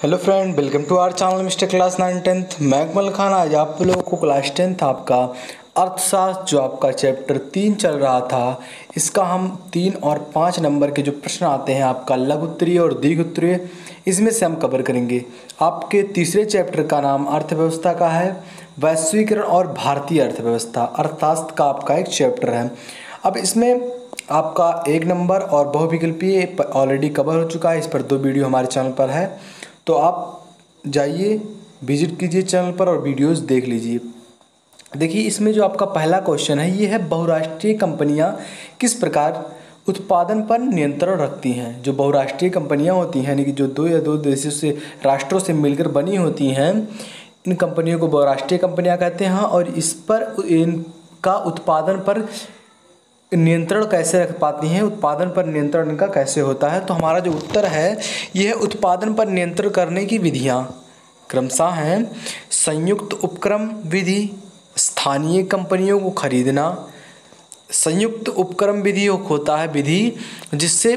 Hello friend, welcome to our channel mister class 9-10। मैं अकमल खान। आज आप लोगों को क्लास 10th आपका अर्थशास्त्र जो आपका चैप्टर 3 चल रहा था, इसका हम 3 और 5 नंबर के जो प्रश्न आते हैं आपका लघु उत्तरीय और दीर्घ उत्तरीय, इसमें से हम कवर करेंगे। आपके तीसरे चैप्टर का नाम अर्थव्यवस्था का है, वैश्वीकरण और भारतीय अर्थव्यवस्था। अर्थशास्त्र का आपका एक चैप्टर है। अब इसमें आपका 1 नंबर और बहुविकल्पीय ऑलरेडी कवर हो चुका है। इस पर 2 वीडियो हमारे चैनल पर है, तो आप जाइए विजिट कीजिए चैनल पर और वीडियोस देख लीजिए। देखिए, इसमें जो आपका पहला क्वेश्चन है ये है, बहुराष्ट्रीय कंपनियां किस प्रकार उत्पादन पर नियंत्रण रखती हैं। जो बहुराष्ट्रीय कंपनियां होती हैं, यानी कि जो 2 या 2 देशों से राष्ट्रों से मिलकर बनी होती हैं, इन कंपनियों को बहुराष्ट्रीय कंपनियां कहते हैं। और इस पर इनका उत्पादन पर नियंत्रण कैसे रख पाती हैं, उत्पादन पर नियंत्रण इनका कैसे होता है। तो हमारा जो उत्तर है यह उत्पादन पर नियंत्रण करने की विधियां क्रमशः हैं संयुक्त उपक्रम विधि, स्थानीय कंपनियों को खरीदना। संयुक्त उपक्रम विधि होता है विधि जिससे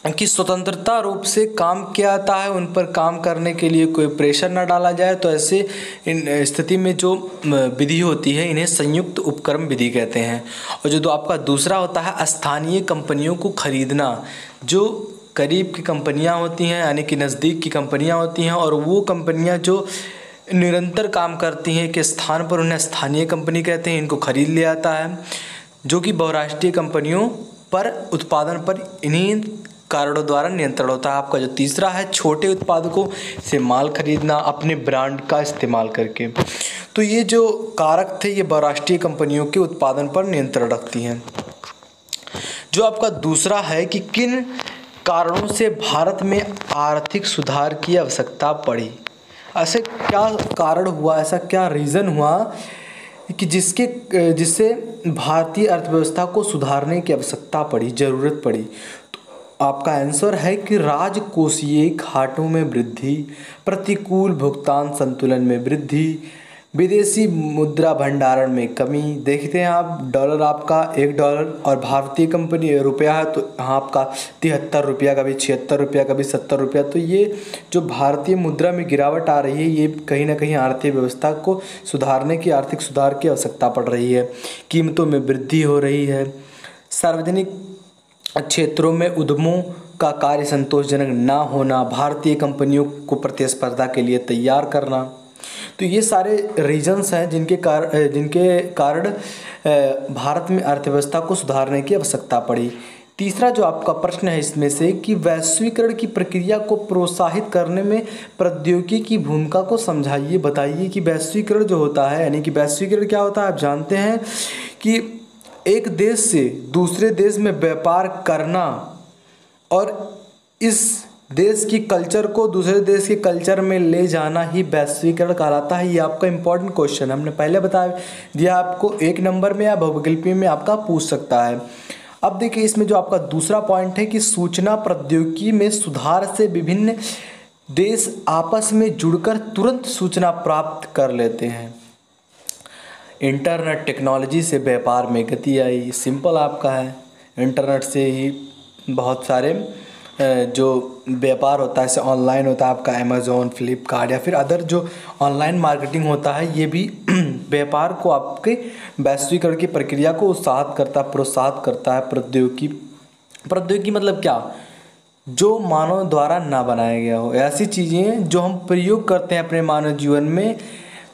कि स्वतंत्रता रूप से काम किया जाता है, उन पर काम करने के लिए कोई प्रेशर ना डाला जाए। तो ऐसे इन स्थिति में जो विधि होती है इन्हें संयुक्त उपक्रम विधि कहते हैं। और जो आपका दूसरा होता है स्थानीय कंपनियों को खरीदना। जो करीब की कंपनियां होती हैं, यानी कि नज़दीक की कंपनियां होती हैं, और वो कंपनियां जो निरंतर काम करती हैं के स्थान पर उन्हें स्थानीय कंपनी कहते हैं, इनको खरीद लिया जाता है। जो कि बहुराष्ट्रीय कंपनियों पर उत्पादन पर इन्हीं कारणों द्वारा नियंत्रण होता है। आपका जो तीसरा है छोटे उत्पादकों से माल खरीदना अपने ब्रांड का इस्तेमाल करके। तो ये जो कारक थे ये बहुराष्ट्रीय कंपनियों के उत्पादन पर नियंत्रण रखती हैं। जो आपका दूसरा है कि किन कारणों से भारत में आर्थिक सुधार की आवश्यकता पड़ी। ऐसे क्या कारण हुआ, ऐसा क्या रीज़न हुआ कि जिससे भारतीय अर्थव्यवस्था को सुधारने की आवश्यकता पड़ी, ज़रूरत पड़ी। आपका आंसर है कि राजकोषीय घाटों में वृद्धि, प्रतिकूल भुगतान संतुलन में वृद्धि, विदेशी मुद्रा भंडारण में कमी। देखते हैं आप, डॉलर आपका $1 और भारतीय कंपनी रुपया है तो यहाँ आपका 73 रुपया, कभी 76 रुपया, कभी 70 रुपया। तो ये जो भारतीय मुद्रा में गिरावट आ रही है, ये कहीं ना कहीं आर्थिक व्यवस्था को सुधारने की, आर्थिक सुधार की आवश्यकता पड़ रही है। कीमतों में वृद्धि हो रही है। सार्वजनिक क्षेत्रों में उद्यमों का कार्य संतोषजनक ना होना, भारतीय कंपनियों को प्रतिस्पर्धा के लिए तैयार करना। तो ये सारे रीजंस हैं जिनके कारण भारत में अर्थव्यवस्था को सुधारने की आवश्यकता पड़ी। तीसरा जो आपका प्रश्न है इसमें से कि वैश्वीकरण की प्रक्रिया को प्रोत्साहित करने में प्रौद्योगिकी की भूमिका को समझाइए, बताइए कि वैश्वीकरण जो होता है, यानी कि वैश्वीकरण क्या होता है। आप जानते हैं कि एक देश से दूसरे देश में व्यापार करना और इस देश की कल्चर को दूसरे देश के कल्चर में ले जाना ही वैश्वीकरण कहलाता है। ये आपका इंपॉर्टेंट क्वेश्चन हमने पहले बता दिया आपको, 1 नंबर में या बहुविकल्पीय में आपका पूछ सकता है। अब देखिए, इसमें जो आपका दूसरा पॉइंट है कि सूचना प्रौद्योगिकी में सुधार से विभिन्न देश आपस में जुड़कर तुरंत सूचना प्राप्त कर लेते हैं। इंटरनेट टेक्नोलॉजी से व्यापार में गति आई। सिंपल आपका है, इंटरनेट से ही बहुत सारे जो व्यापार होता है, जैसे ऑनलाइन होता है आपका अमेज़ॉन, फ्लिपकार्ट या फिर अदर जो ऑनलाइन मार्केटिंग होता है, ये भी व्यापार को, आपके वैश्वीकरण की प्रक्रिया को प्रोत्साहित करता है। प्रौद्योगिकी मतलब क्या, जो मानव द्वारा ना बनाया गया हो, ऐसी चीज़ें जो हम प्रयोग करते हैं अपने मानव जीवन में।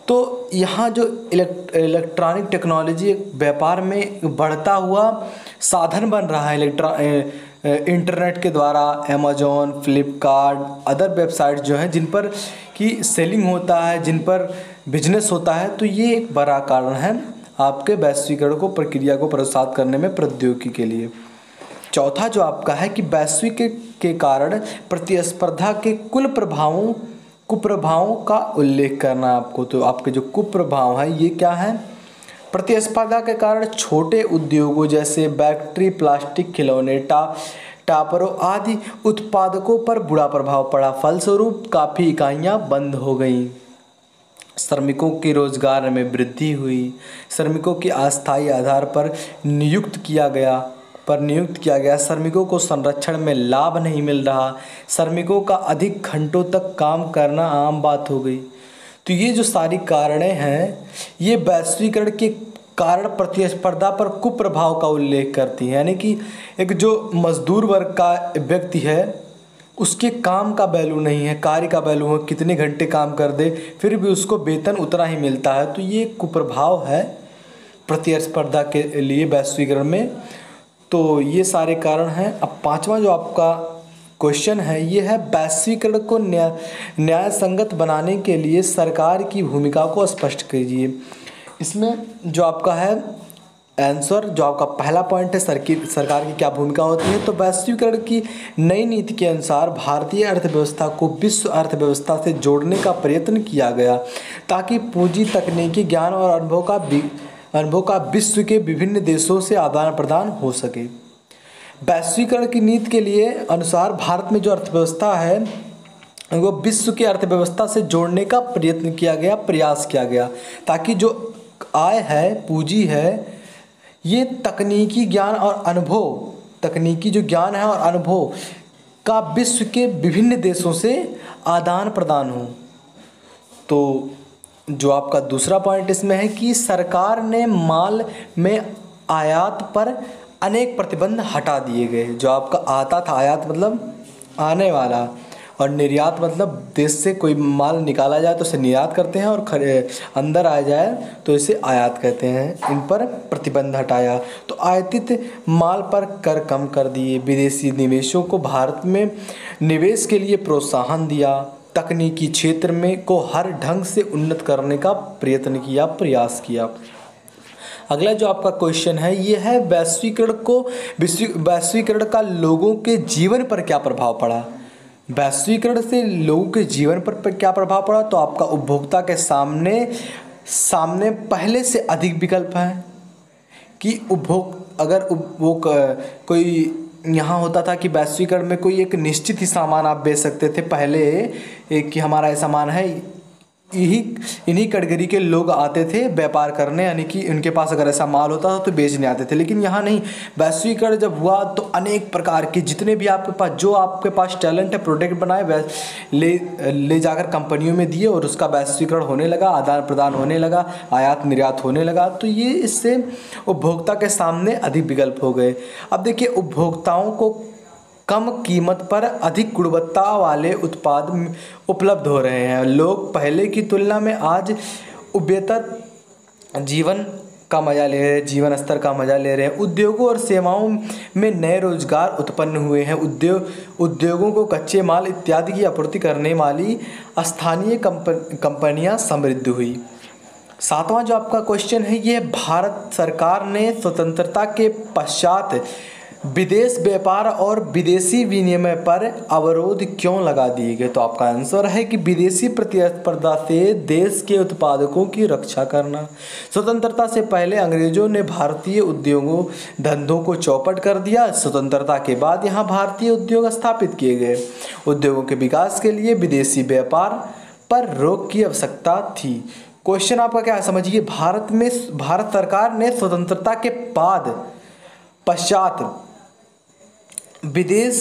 तो यहाँ जो इलेक्ट्रॉनिक टेक्नोलॉजी व्यापार में बढ़ता हुआ साधन बन रहा है। इंटरनेट के द्वारा अमेज़ॉन, फ्लिपकार्ट, अदर वेबसाइट जो हैं जिन पर की सेलिंग होता है, जिन पर बिजनेस होता है, तो ये एक बड़ा कारण है आपके वैश्वीकरण को, प्रक्रिया को प्रोत्साहित करने में प्रौद्योगिकी के लिए। चौथा जो आपका है कि वैश्विक के कारण प्रतिस्पर्धा के कुप्रभावों का उल्लेख करना है आपको। तो आपके जो कुप्रभाव है ये क्या है, प्रतिस्पर्धा के कारण छोटे उद्योगों जैसे बैटरी, प्लास्टिक, खिलौने, टापरों आदि उत्पादकों पर बुरा प्रभाव पड़ा। फलस्वरूप काफ़ी इकाइयां बंद हो गईं। श्रमिकों के रोजगार में वृद्धि हुई। श्रमिकों की अस्थायी आधार पर नियुक्त किया गया। पर नियुक्त किया गया, श्रमिकों को संरक्षण में लाभ नहीं मिल रहा, श्रमिकों का अधिक घंटों तक काम करना आम बात हो गई। तो ये जो सारी कारणें हैं ये वैश्वीकरण के कारण प्रतिस्पर्धा पर कुप्रभाव का उल्लेख करती हैं। यानी कि एक जो मजदूर वर्ग का व्यक्ति है उसके काम का वैल्यू नहीं है, कार्य का वैल्यू है, कितने घंटे काम कर दे फिर भी उसको वेतन उतना ही मिलता है। तो ये कुप्रभाव है प्रतिस्पर्धा के लिए वैश्वीकरण में। तो ये सारे कारण हैं। अब पांचवा जो आपका क्वेश्चन है ये है वैश्वीकरण को न्याय संगत बनाने के लिए सरकार की भूमिका को स्पष्ट कीजिए। इसमें जो आपका है आंसर, जो आपका पहला पॉइंट है सरकार की क्या भूमिका होती है, तो वैश्वीकरण की नई नीति के अनुसार भारतीय अर्थव्यवस्था को विश्व अर्थव्यवस्था से जोड़ने का प्रयत्न किया गया ताकि पूंजी, तकनीकी ज्ञान और अनुभव का विश्व के विभिन्न देशों से आदान प्रदान हो सके। वैश्वीकरण की नीति के लिए अनुसार भारत में जो अर्थव्यवस्था है वो विश्व की अर्थव्यवस्था से जोड़ने का प्रयत्न किया गया, प्रयास किया गया ताकि जो आय है, पूंजी है, ये तकनीकी ज्ञान और अनुभव, तकनीकी जो ज्ञान है और अनुभव का विश्व के विभिन्न देशों से आदान प्रदान हो। तो जो आपका दूसरा पॉइंट इसमें है कि सरकार ने माल में आयात पर अनेक प्रतिबंध हटा दिए गए। जो आपका आता था, आयात मतलब आने वाला, और निर्यात मतलब देश से कोई माल निकाला जाए तो उसे निर्यात करते हैं, और अंदर आ जाए तो इसे आयात कहते हैं। इन पर प्रतिबंध हटाया। तो आयातित माल पर कर कम कर दिए, विदेशी निवेशों को भारत में निवेश के लिए प्रोत्साहन दिया, तकनीकी क्षेत्र में को हर ढंग से उन्नत करने का प्रयत्न किया, प्रयास किया। अगला जो आपका क्वेश्चन है ये है वैश्वीकरण का लोगों के जीवन पर क्या प्रभाव पड़ा। वैश्वीकरण से लोगों के जीवन पर क्या प्रभाव पड़ा, तो आपका उपभोक्ता के सामने पहले से अधिक विकल्प हैं कि कोई यहाँ होता था कि वैश्वीकरण में कोई एक निश्चित ही सामान आप बेच सकते थे पहले, एक कि हमारा ये सामान है, इन्हीं कैटेगरी के लोग आते थे व्यापार करने, यानी कि उनके पास अगर ऐसा माल होता था तो बेचने आते थे। लेकिन यहाँ नहीं, वैश्वीकरण जब हुआ तो अनेक प्रकार के जितने भी आपके पास टैलेंट है, प्रोडक्ट बनाए ले जाकर कंपनियों में दिए और उसका वैश्वीकरण होने लगा, आदान प्रदान होने लगा, आयात निर्यात होने लगा। तो ये इससे उपभोक्ता के सामने अधिक विकल्प हो गए। अब देखिए, उपभोक्ताओं को कम कीमत पर अधिक गुणवत्ता वाले उत्पाद उपलब्ध हो रहे हैं। लोग पहले की तुलना में आज बेहतर जीवन का मजा ले रहे हैं, जीवन स्तर का मजा ले रहे हैं। उद्योगों और सेवाओं में नए रोजगार उत्पन्न हुए हैं। उद्योगों को कच्चे माल इत्यादि की आपूर्ति करने वाली स्थानीय कंपनियां समृद्ध हुई। सातवां जो आपका क्वेश्चन है ये भारत सरकार ने स्वतंत्रता के पश्चात विदेश व्यापार और विदेशी विनिमय पर अवरोध क्यों लगा दिए गए। तो आपका आंसर है कि विदेशी प्रतिस्पर्धा से देश के उत्पादकों की रक्षा करना। स्वतंत्रता से पहले अंग्रेजों ने भारतीय उद्योगों धंधों को चौपट कर दिया। स्वतंत्रता के बाद यहाँ भारतीय उद्योग स्थापित किए गए। उद्योगों के विकास के लिए विदेशी व्यापार पर रोक की आवश्यकता थी। क्वेश्चन आपका क्या है समझिए, भारत सरकार ने स्वतंत्रता के पश्चात विदेश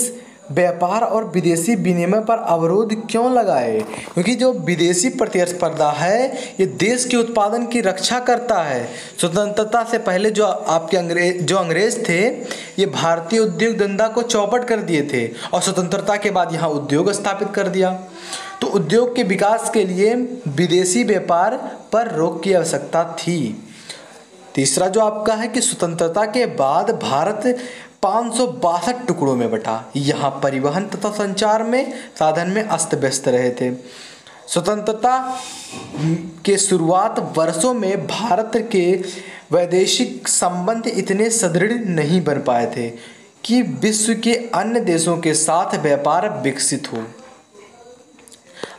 व्यापार और विदेशी विनिमय पर अवरोध क्यों लगाए। क्योंकि जो विदेशी प्रतिस्पर्धा है ये देश के उत्पादन की रक्षा करता है। स्वतंत्रता से पहले जो आपके अंग्रेज थे ये भारतीय उद्योग धंधा को चौपट कर दिए थे और स्वतंत्रता के बाद यहाँ उद्योग स्थापित कर दिया। तो उद्योग के विकास के लिए विदेशी व्यापार पर रोक की आवश्यकता थी। तीसरा जो आपका है कि स्वतंत्रता के बाद भारत 562 टुकड़ों में बटा। यहाँ परिवहन तथा संचार में साधन में अस्त व्यस्त रहे थे। स्वतंत्रता के शुरुआत वर्षों में भारत के वैदेशिक संबंध इतने सुदृढ़ नहीं बन पाए थे कि विश्व के अन्य देशों के साथ व्यापार विकसित हो।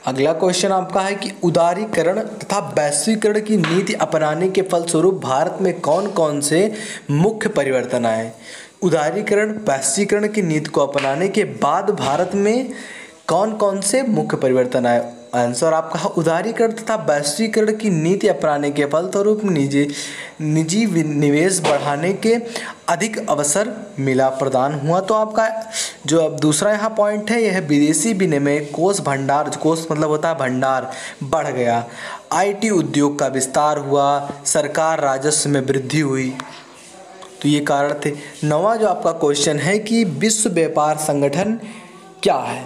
अगला क्वेश्चन आपका है कि उदारीकरण तथा वैश्वीकरण की नीति अपनाने के फलस्वरूप भारत में कौन कौन से मुख्य परिवर्तन आए। उदारीकरण वैश्वीकरण की नीति को अपनाने के बाद भारत में कौन कौन से मुख्य परिवर्तन आए। आंसर आपका उदारीकरण तथा वैश्वीकरण की नीति अपनाने के फलस्वरूप निजी निवेश बढ़ाने के अधिक अवसर मिला प्रदान हुआ। तो आपका जो अब दूसरा यहाँ पॉइंट है, यह विदेशी विनिमय कोष भंडार, कोष मतलब होता है भंडार, बढ़ गया। IT उद्योग का विस्तार हुआ, सरकार राजस्व में वृद्धि हुई। तो ये कारण थे। 9वां जो आपका क्वेश्चन है कि विश्व व्यापार संगठन क्या है,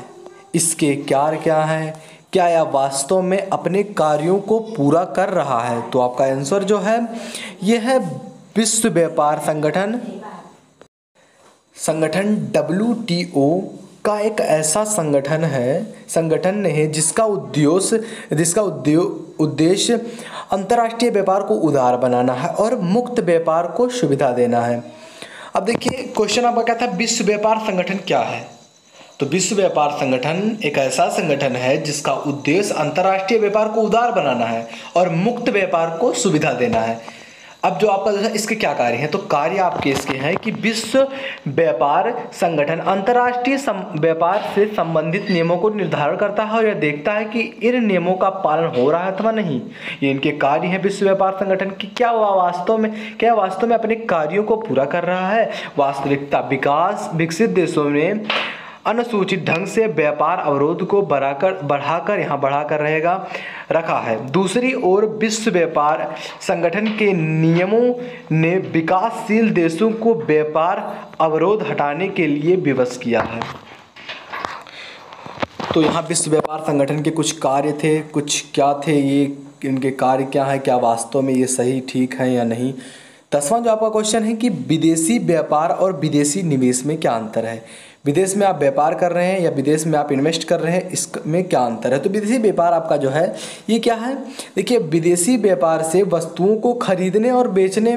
इसके कार्य क्या है, क्या यह वास्तव में अपने कार्यों को पूरा कर रहा है। तो आपका आंसर जो है यह है विश्व व्यापार संगठन WTO का एक ऐसा संगठन है जिसका उद्देश्य अंतर्राष्ट्रीय व्यापार को उदार बनाना है और मुक्त व्यापार को सुविधा देना है। अब देखिए क्वेश्चन आपका क्या था, विश्व व्यापार संगठन क्या है। तो विश्व व्यापार संगठन एक ऐसा संगठन है जिसका उद्देश्य अंतर्राष्ट्रीय व्यापार को उदार बनाना है और मुक्त व्यापार को सुविधा देना है। अब जो आपका जो है इसके क्या कार्य हैं, तो कार्य आपके इसके हैं कि विश्व व्यापार संगठन अंतर्राष्ट्रीय व्यापार से संबंधित नियमों को निर्धारण करता है और यह देखता है कि इन नियमों का पालन हो रहा है अथवा नहीं। ये इनके कार्य हैं विश्व व्यापार संगठन की। क्या वास्तव में अपने कार्यों को पूरा कर रहा है। वास्तविकता विकसित देशों में अनुसूचित ढंग से व्यापार अवरोध को बढ़ाकर रखा है। दूसरी ओर विश्व व्यापार संगठन के नियमों ने विकासशील देशों को व्यापार अवरोध हटाने के लिए विवश किया है। तो यहाँ विश्व व्यापार संगठन के कुछ कार्य थे, कुछ क्या थे, ये इनके कार्य क्या है, क्या वास्तव में ये सही ठीक है या नहीं। 10वां जो आपका क्वेश्चन है कि विदेशी व्यापार और विदेशी निवेश में क्या अंतर है। विदेश में आप व्यापार कर रहे हैं या विदेश में आप इन्वेस्ट कर रहे हैं, इसमें क्या अंतर है। तो विदेशी व्यापार आपका जो है ये क्या है, देखिए विदेशी व्यापार से वस्तुओं को खरीदने और बेचने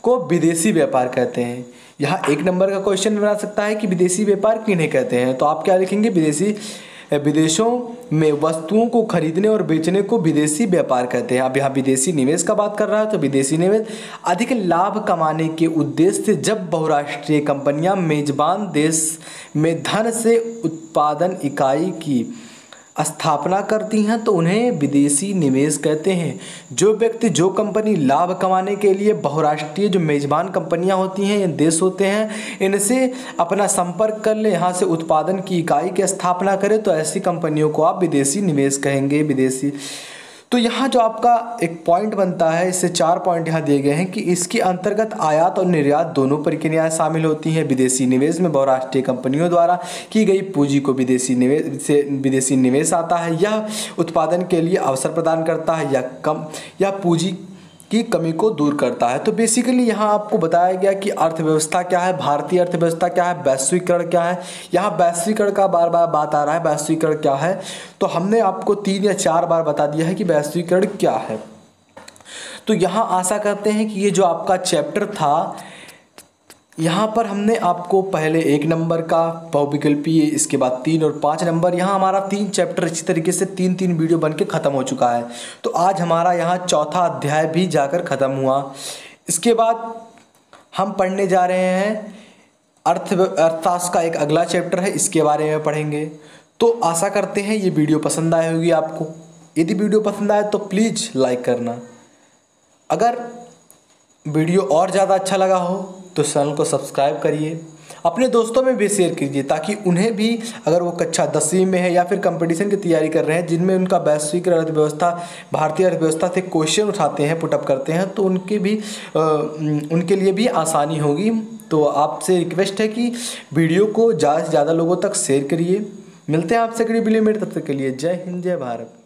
को विदेशी व्यापार कहते हैं। यहाँ 1 नंबर का क्वेश्चन बना सकता है कि विदेशी व्यापार किन्हें कहते हैं। तो आप क्या लिखेंगे, विदेशों में वस्तुओं को खरीदने और बेचने को विदेशी व्यापार कहते हैं। अब यहाँ विदेशी निवेश का बात कर रहा है, तो विदेशी निवेश अधिक लाभ कमाने के उद्देश्य से जब बहुराष्ट्रीय कंपनियां मेजबान देश में धन से उत्पादन इकाई की स्थापना करती हैं तो उन्हें विदेशी निवेश कहते हैं। जो व्यक्ति जो कंपनी लाभ कमाने के लिए बहुराष्ट्रीय जो मेजबान कंपनियां होती हैं या देश होते हैं इनसे अपना संपर्क कर ले, यहाँ से उत्पादन की इकाई की स्थापना करे, तो ऐसी कंपनियों को आप विदेशी निवेश कहेंगे। विदेशी तो यहाँ जो आपका एक पॉइंट बनता है, इससे 4 पॉइंट यहाँ दिए गए हैं कि इसके अंतर्गत आयात और निर्यात दोनों प्रक्रियाएं शामिल होती हैं। विदेशी निवेश में बहुराष्ट्रीय कंपनियों द्वारा की गई पूंजी को विदेशी निवेश आता है। यह उत्पादन के लिए अवसर प्रदान करता है या पूंजी की कमी को दूर करता है। तो बेसिकली यहाँ आपको बताया गया कि अर्थव्यवस्था क्या है, भारतीय अर्थव्यवस्था क्या है, वैश्वीकरण क्या है। यहाँ वैश्वीकरण का बार बार बात आ रहा है, वैश्वीकरण क्या है, तो हमने आपको 3 या 4 बार बता दिया है कि वैश्वीकरण क्या है। तो यहाँ आशा करते हैं कि ये जो आपका चैप्टर था, यहाँ पर हमने आपको पहले 1 नंबर का बहुविकल्पीय, इसके बाद 3 और 5 नंबर, यहाँ हमारा 3 चैप्टर इसी तरीके से 3-3 वीडियो बन के ख़त्म हो चुका है। तो आज हमारा यहाँ 4था अध्याय भी जाकर ख़त्म हुआ। इसके बाद हम पढ़ने जा रहे हैं अर्थशास्त्र का एक अगला चैप्टर है, इसके बारे में पढ़ेंगे। तो आशा करते हैं ये वीडियो पसंद आई होगी आपको। यदि वीडियो पसंद आए तो प्लीज़ लाइक करना। अगर वीडियो और ज़्यादा अच्छा लगा हो तो चैनल को सब्सक्राइब करिए, अपने दोस्तों में भी शेयर कीजिए ताकि उन्हें भी, अगर वो कक्षा 10वीं में है या फिर कंपटीशन की तैयारी कर रहे हैं जिनमें उनका वैश्विक अर्थव्यवस्था, भारतीय अर्थव्यवस्था से क्वेश्चन उठाते हैं, पुटअप करते हैं, तो उनके लिए भी आसानी होगी। तो आपसे रिक्वेस्ट है कि वीडियो को ज़्यादा से ज़्यादा लोगों तक शेयर करिए। मिलते हैं आपसे अगली वीडियो में, तब तक के लिए जय हिंद, जय भारत।